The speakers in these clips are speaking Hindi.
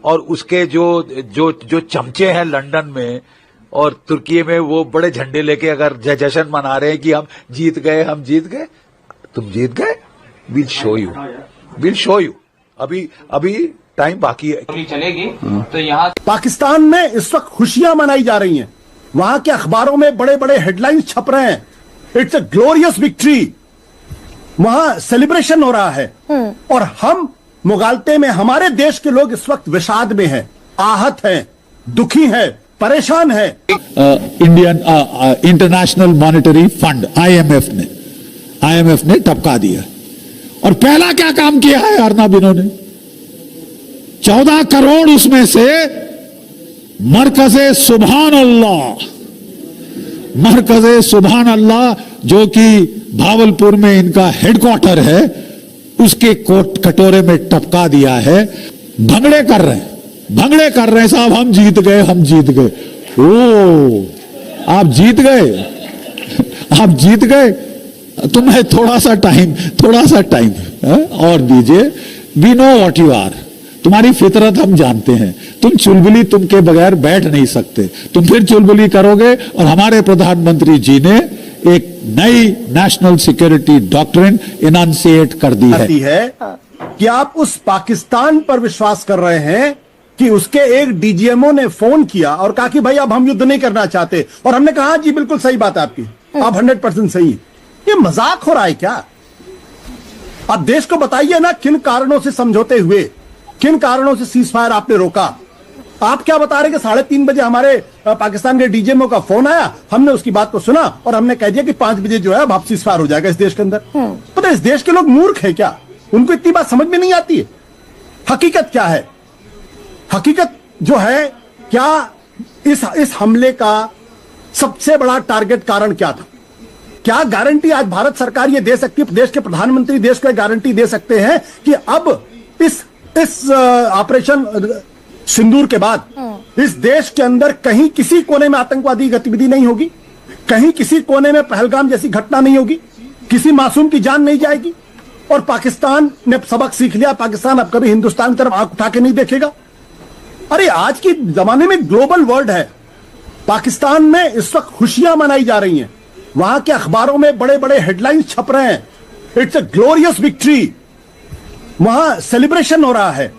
और उसके जो जो जो चमचे हैं लंदन में और तुर्की में, वो बड़े झंडे लेके अगर जश्न मना रहे हैं कि हम जीत गए, हम जीत गए। तुम जीत गए? Will show you. अभी टाइम बाकी है। चलेगी तो यहाँ पाकिस्तान में इस वक्त खुशियां मनाई जा रही हैं। वहां के अखबारों में बड़े बड़े हेडलाइंस छप रहे हैं, इट्स अ ग्लोरियस विक्ट्री। वहां सेलिब्रेशन हो रहा है और हम मुगालते में हमारे देश के लोग इस वक्त विषाद में हैं, आहत हैं, दुखी हैं, परेशान हैं। Indian international monetary fund IMF ने टपका दिया। और पहला क्या काम किया है अर्नब इन्होंने? 14 करोड़ उसमें से मरकज़े सुभान अल्लाह जो कि भावलपुर में इनका हेडक्वार्टर है, उसके कटोरे में टपका दिया है। भंगड़े कर रहे हैं साहब, हम जीत गए। ओ, आप जीत गए। तुम्हें थोड़ा सा टाइम और दीजिए। We know what you are, तुम्हारी फितरत हम जानते हैं। तुम चुलबुली तुम के बगैर बैठ नहीं सकते, तुम फिर चुलबुली करोगे। और हमारे प्रधानमंत्री जी ने एक नई नेशनल सिक्योरिटी डॉक्ट्रिन इनंसिएट कर दी है कि आप उस पाकिस्तान पर विश्वास कर रहे हैं कि उसके एक डीजीएमओ ने फोन किया और कहा कि भाई अब हम युद्ध नहीं करना चाहते, और हमने कहा जी बिल्कुल सही बात है आपकी, आप 100% सही है। ये मजाक हो रहा है क्या? आप देश को बताइए ना, किन कारणों से समझौते हुए, किन कारणों से सीज फायर आपने रोका? आप क्या बता रहे कि 3:30 बजे हमारे पाकिस्तान के डीजीएमओ का फोन आया, हमने उसकी बात को सुना और हमने कह दिया कि 5 बजे जो है अब सीज फायर हो जाएगा इस देश के अंदर। पता है इस देश के लोग मूर्ख हैं क्या? उनको इतनी बात समझ में नहीं आती है। हकीकत क्या है? हकीकत जो है क्या, इस हमले का सबसे बड़ा टारगेट कारण क्या था? क्या गारंटी आज भारत सरकार ये दे सकती है, देश के प्रधानमंत्री देश को गारंटी दे सकते हैं कि अब इस ऑपरेशन सिंदूर के बाद इस देश के अंदर कहीं किसी कोने में आतंकवादी गतिविधि नहीं होगी, कहीं किसी कोने में पहलगाम जैसी घटना नहीं होगी, किसी मासूम की जान नहीं जाएगी, और पाकिस्तान ने सबक सीख लिया, पाकिस्तान अब कभी हिंदुस्तान की तरफ आंख उठा के नहीं देखेगा। अरे आज के जमाने में ग्लोबल वर्ल्ड है, पाकिस्तान में इस वक्त खुशियां मनाई जा रही हैं। वहां के अखबारों में बड़े बड़े हेडलाइंस छप रहे हैं, इट्स अ ग्लोरियस विक्ट्री। वहां सेलिब्रेशन हो रहा है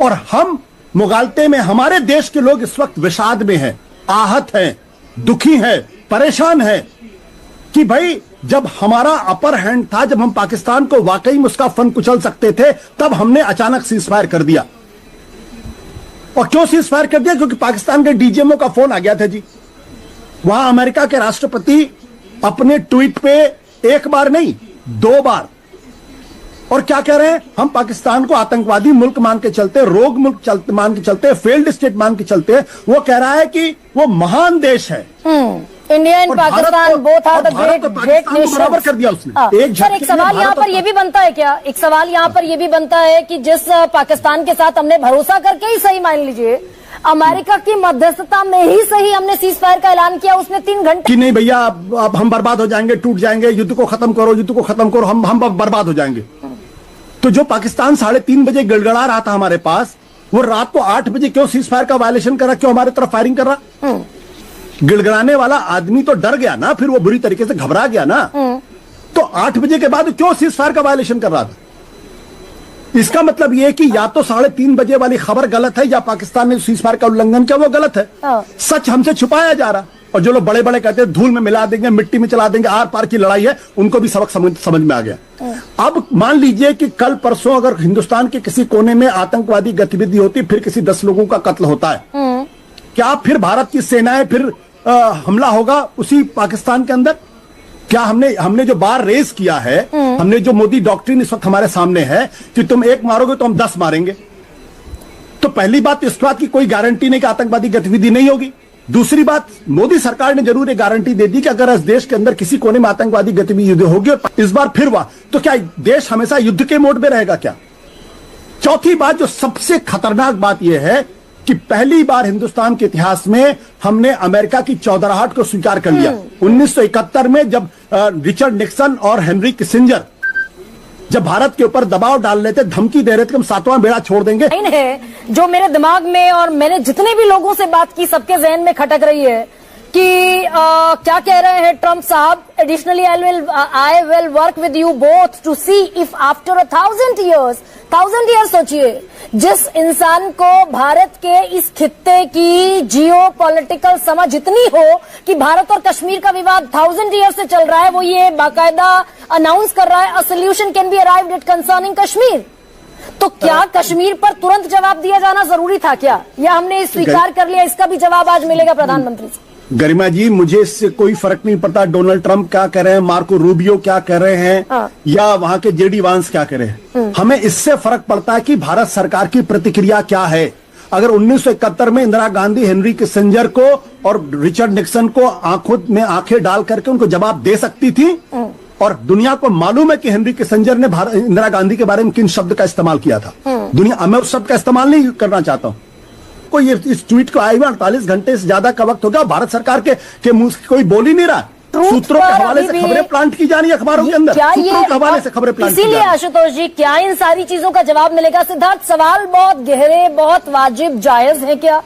और हम मुगालते में हमारे देश के लोग इस वक्त विषाद में हैं, आहत हैं, दुखी हैं, परेशान हैं कि भाई जब हमारा अपर हैंड था, जब हम पाकिस्तान को वाकई में उसका फन कुचल सकते थे, तब हमने अचानक सीज फायर कर दिया। और क्यों सीज फायर कर दिया? क्योंकि पाकिस्तान के डीजीएमओ का फोन आ गया था जी। वहां अमेरिका के राष्ट्रपति अपने ट्वीट पे एक बार नहीं 2 बार, और क्या कह रहे हैं, हम पाकिस्तान को आतंकवादी मुल्क मान के चलते, रोग मुल्क मान के चलते, फेल्ड स्टेट मान के चलते। वो कह रहा है कि वो महान देश है। India and Pakistan both are the great nation. बराबर कर दिया उसने। एक सवाल यहाँ पर ये भी बनता है क्या, एक सवाल यहाँ पर ये भी बनता है कि जिस पाकिस्तान के साथ हमने भरोसा करके ही सही मान लीजिए अमेरिका की मध्यस्थता में ही सही हमने सीज फायर का ऐलान किया, उसने 3 घंटे कि नहीं भैया अब हम बर्बाद हो जाएंगे, टूट जाएंगे, युद्ध को खत्म करो, हम बर्बाद हो जाएंगे। तो जो पाकिस्तान 3:30 बजे गड़गड़ा रहा था हमारे पास, वो रात को 8 बजे क्यों सीज फायर का वायलेशन कर रहा, क्यों हमारे तरफ फायरिंग कर रहा? गिड़गड़ाने वाला आदमी तो डर गया ना, फिर वो बुरी तरीके से घबरा गया ना। तो 8 बजे के बाद क्यों सीज फायर का वायलेशन कर रहा था? इसका मतलब यह है कि या तो 3:30 बजे वाली खबर गलत है, या पाकिस्तान ने सीज फायर का उल्लंघन किया वो गलत है। सच हमसे छुपाया जा रहा। और जो लोग बड़े बड़े कहते हैं धूल में मिला देंगे, मिट्टी में चला देंगे, आर पार की लड़ाई है, उनको भी सबक समझ में आ गया। अब मान लीजिए कि कल परसों अगर हिंदुस्तान के किसी कोने में आतंकवादी गतिविधि होती, फिर किसी 10 लोगों का कत्ल होता है, क्या फिर भारत की सेनाएं फिर हमला होगा उसी पाकिस्तान के अंदर? क्या हमने जो बार रेस किया है, हमने जो मोदी डॉक्ट्रिन इस वक्त हमारे सामने है कि तुम 1 मारोगे तो हम 10 मारेंगे, तो पहली बात इस बात की कोई गारंटी नहीं कि आतंकवादी गतिविधि नहीं होगी। दूसरी बात, मोदी सरकार ने जरूर एक गारंटी दे दी कि अगर इस देश के अंदर किसी कोने में आतंकवादी गतिविधि होगी और इस बार फिर हुआ, तो क्या देश हमेशा युद्ध के मोड में रहेगा क्या? चौथी बात, जो सबसे खतरनाक बात यह है कि पहली बार हिंदुस्तान के इतिहास में हमने अमेरिका की चौधराहट को स्वीकार कर लिया। 1971 में जब रिचर्ड निक्सन और हेनरी किसिंजर जब भारत के ऊपर दबाव डाल रहे थे, धमकी दे रहे थे कि हम 7वां बेड़ा छोड़ देंगे। लाइन है जो मेरे दिमाग में और मैंने जितने भी लोगों से बात की सबके जहन में खटक रही है कि क्या कह रहे हैं ट्रंप साहब, additionally I will work with you both to see if after 1000 years सोचिए, जिस इंसान को भारत के इस खित्ते की जियो पॉलिटिकल समझ इतनी हो कि भारत और कश्मीर का विवाद 1000 ईयर से चल रहा है, वो ये बाकायदा अनाउंस कर रहा है a solution can be arrived at concerning Kashmir. तो क्या कश्मीर पर तुरंत जवाब दिया जाना जरूरी था क्या, या हमने स्वीकार कर लिया? इसका भी जवाब आज मिलेगा प्रधानमंत्री से। गरिमा जी, मुझे इससे कोई फर्क नहीं पड़ता डोनाल्ड ट्रंप क्या कह रहे हैं, मार्को रूबियो क्या कह रहे हैं, या वहां के जेडी वांस क्या कह रहे हैं। हमें इससे फर्क पड़ता है कि भारत सरकार की प्रतिक्रिया क्या है। अगर 1971 में इंदिरा गांधी हेनरी किसिंजर को और रिचर्ड निक्सन को आंखों में आंखें डाल करके उनको जवाब दे सकती थी, और दुनिया को मालूम है कि हेनरी किसिंजर ने इंदिरा गांधी के बारे में किन शब्द का इस्तेमाल किया था, दुनिया, मैं उस शब्द का इस्तेमाल नहीं करना चाहता हूं। कोई इस ट्वीट को आए हुए 48 घंटे से ज्यादा का वक्त हो गया, भारत सरकार के मुंह से कोई बोल ही नहीं रहा। सूत्रों के हवाले से खबरें प्लांट की जा रही है अखबारों के अंदर, सूत्रों के हवाले से खबरें प्लांट की जा रही है। इसीलिए आशुतोष जी, क्या इन सारी चीजों का जवाब मिलेगा? सिद्धार्थ, सवाल बहुत गहरे, बहुत वाजिब, जायज है क्या?